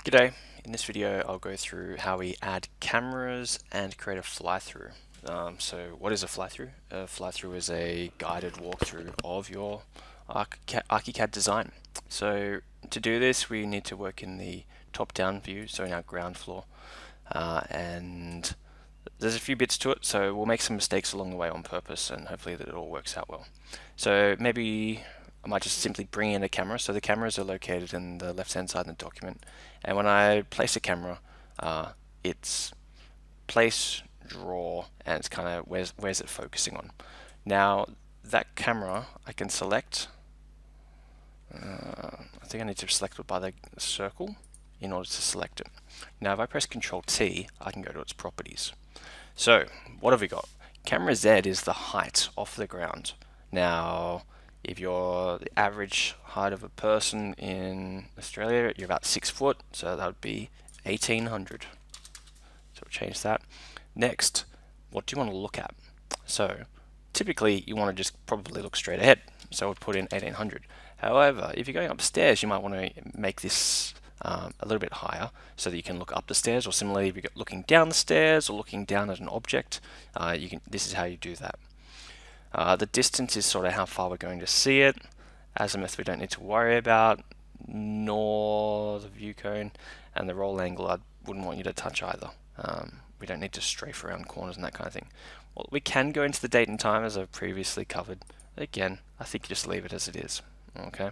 G'day. In this video I'll go through how we add cameras and create a fly-through. So what is a fly-through? A fly-through is a guided walkthrough of your ArchiCAD design. So to do this we need to work in the top-down view, so in our ground floor, and there's a few bits to it, so we'll make some mistakes along the way on purpose and hopefully that it all works out well. So maybe I might just simply bring in a camera. So the cameras are located in the left-hand side of the document. And when I place a camera, it's place, draw, and it's kind of where's it focusing on. Now that camera I can select. I think I need to select it by the circle in order to select it. Now if I press Control T, I can go to its properties. So what have we got? Camera Z is the height off the ground. Now if you're the average height of a person in Australia, you're about 6 foot, so that would be 1800. So we'll change that. Next, what do you want to look at? So typically you want to just probably look straight ahead, so we'll put in 1800. However, if you're going upstairs, you might want to make this a little bit higher so that you can look up the stairs, or similarly if you're looking down the stairs or looking down at an object, this is how you do that. The distance is sort of how far we're going to see it. Azimuth we don't need to worry about, nor the view cone, and the roll angle I wouldn't want you to touch either. We don't need to strafe around corners and that kind of thing. Well, we can go into the date and time as I've previously covered. Again, I think you just leave it as it is. Okay.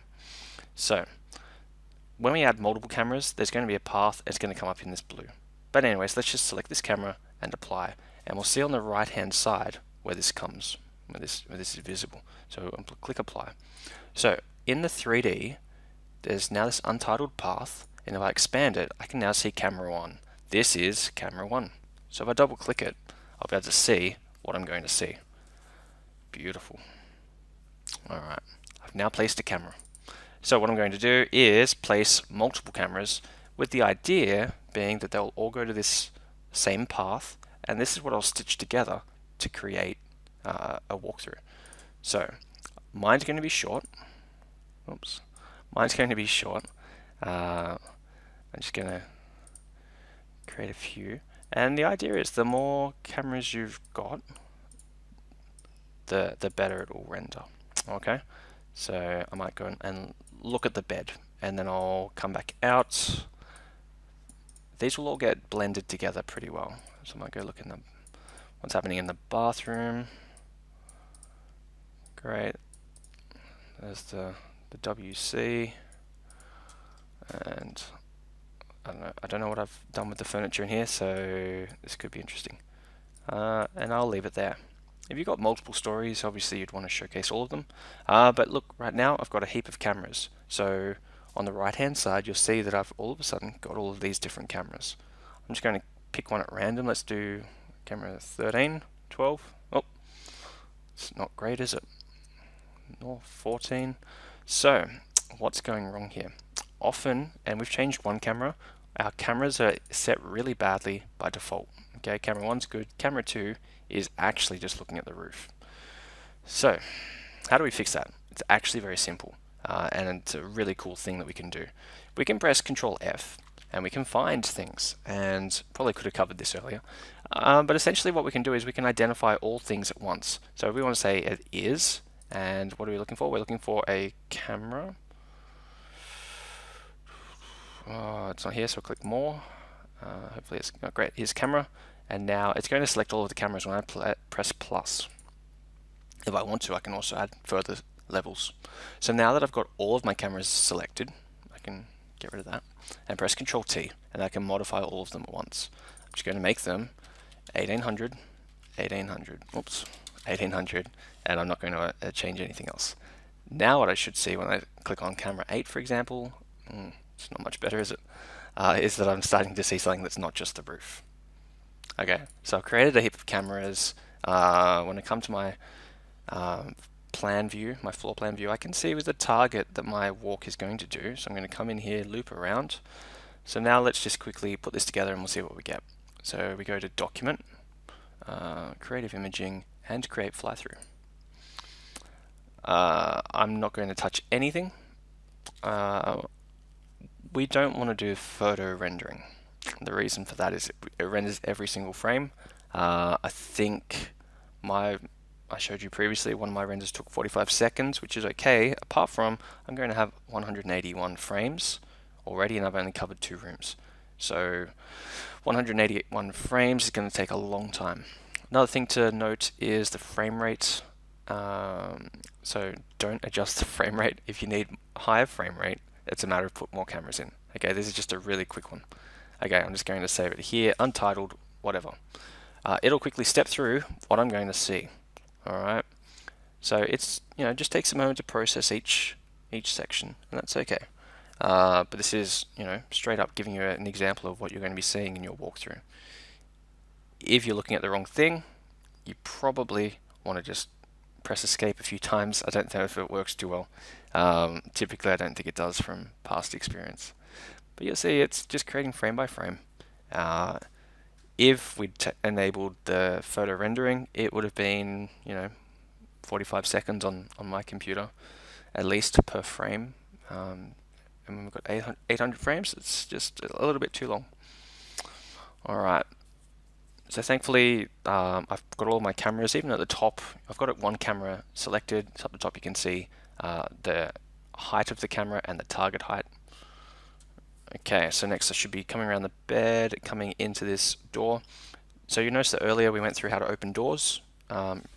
So when we add multiple cameras, there's going to be a path. It's going to come up in this blue. But anyways, let's just select this camera and apply, and we'll see on the right hand side where this comes. Where this is visible. So click apply. So in the 3D, there's now this untitled path, and if I expand it, I can now see camera 1. This is camera 1. So if I double click it, I'll be able to see what I'm going to see. Beautiful. Alright, I've now placed a camera. So what I'm going to do is place multiple cameras, with the idea being that they'll all go to this same path, and this is what I'll stitch together to create a walkthrough. So mine's going to be short. Oops, mine's going to be short. I'm just going to create a few, and the idea is the more cameras you've got, the better it will render. Okay, so I might go and look at the bed, and then I'll come back out. These will all get blended together pretty well. So I might go look in what's happening in the bathroom. Great. There's the WC, and I don't know what I've done with the furniture in here, so this could be interesting. And I'll leave it there. If you've got multiple stories, obviously you'd want to showcase all of them. But look, right now I've got a heap of cameras. So on the right hand side, you'll see that I've all of a sudden got all of these different cameras. I'm just going to pick one at random. Let's do camera 13, 12. Oh, it's not great, is it? Or 14. So what's going wrong here? Often, and we've changed one camera, our cameras are set really badly by default. Okay, camera 1's good, camera 2 is actually just looking at the roof. So how do we fix that? It's actually very simple, and it's a really cool thing that we can do. We can press Control F and we can find things, and probably could have covered this earlier, but essentially what we can do is we can identify all things at once. So if we want to say it is, and what are we looking for? We're looking for a camera. Oh, it's not here, so I'll click more. Hopefully it's great. Here's camera, and now it's going to select all of the cameras when I press plus. If I want to, I can also add further levels. So now that I've got all of my cameras selected, I can get rid of that and press Control T, and I can modify all of them at once. I'm just going to make them 1800, 1800, oops, 1800, and I'm not going to change anything else. Now what I should see when I click on camera 8, for example, it's not much better, is it? Is that I'm starting to see something that's not just the roof. Okay, so I've created a heap of cameras. When I come to my plan view, my floor plan view, I can see with the target that my walk is going to do. So I'm going to come in here, loop around. So now let's just quickly put this together and we'll see what we get. So we go to Document, Creative Imaging, and Create Fly-Through. I'm not going to touch anything. we don't want to do photo rendering. The reason for that is it renders every single frame. I think I showed you previously, one of my renders took 45 seconds, which is okay, apart from I'm going to have 181 frames already, and I've only covered 2 rooms. So 181 frames is going to take a long time. Another thing to note is the frame rate. So don't adjust the frame rate. If you need higher frame rate, it's a matter of put more cameras in. Okay, this is just a really quick one. Okay, I'm just going to save it here, untitled, whatever. It'll quickly step through what I'm going to see. Alright, so it's, just takes a moment to process each section, and that's okay. But this is, straight up giving you an example of what you're going to be seeing in your walkthrough. If you're looking at the wrong thing, you probably want to just press escape a few times. I don't know if it works too well. Typically I don't think it does from past experience. But you'll see it's just creating frame by frame. If we'd enabled the photo rendering, it would have been, 45 seconds on my computer, at least per frame. And when we've got 800 frames, it's just a little bit too long. Alright, so thankfully I've got all my cameras, even at the top, I've got one camera selected. So up the top you can see the height of the camera and the target height. Okay, so next I should be coming around the bed, coming into this door. So you noticed that earlier we went through how to open doors.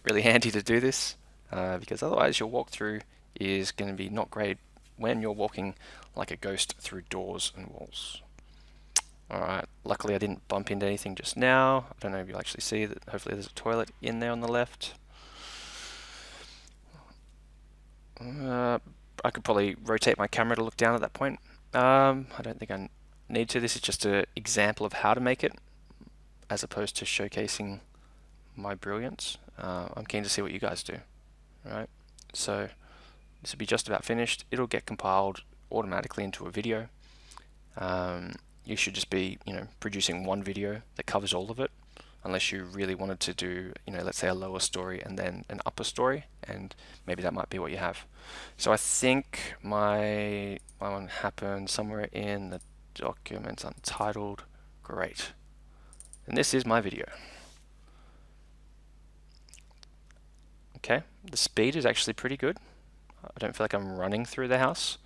Really handy to do this, because otherwise your walkthrough is going to be not great when you're walking like a ghost through doors and walls. Alright, luckily I didn't bump into anything just now. I don't know if you'll actually see that. Hopefully there's a toilet in there on the left. I could probably rotate my camera to look down at that point. I don't think I need to. This is just an example of how to make it, as opposed to showcasing my brilliance. I'm keen to see what you guys do. Alright, so this will be just about finished. It'll get compiled automatically into a video. You should just be, producing one video that covers all of it, unless you really wanted to do, let's say a lower story and then an upper story, and maybe that might be what you have. So I think my one happened somewhere in the document, untitled. Great. And this is my video. Okay, the speed is actually pretty good. I don't feel like I'm running through the house.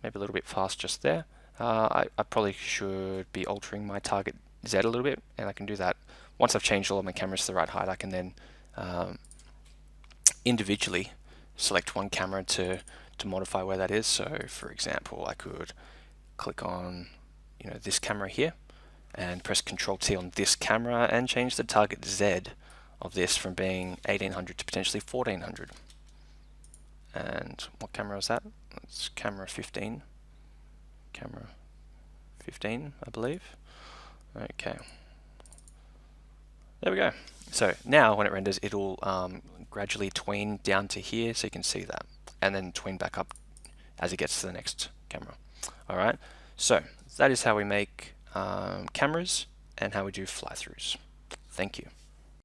Maybe a little bit fast just there. I probably should be altering my target Z a little bit, and I can do that. Once I've changed all of my cameras to the right height, I can then individually select one camera to modify where that is. So for example, I could click on this camera here and press Ctrl T on this camera and change the target Z of this from being 1800 to potentially 1400. And what camera is that? It's camera 15. Camera 15, I believe. Okay. There we go. So now when it renders, it'll gradually tween down to here, so you can see that, and then tween back up as it gets to the next camera. Alright, so that is how we make cameras and how we do fly-throughs. Thank you.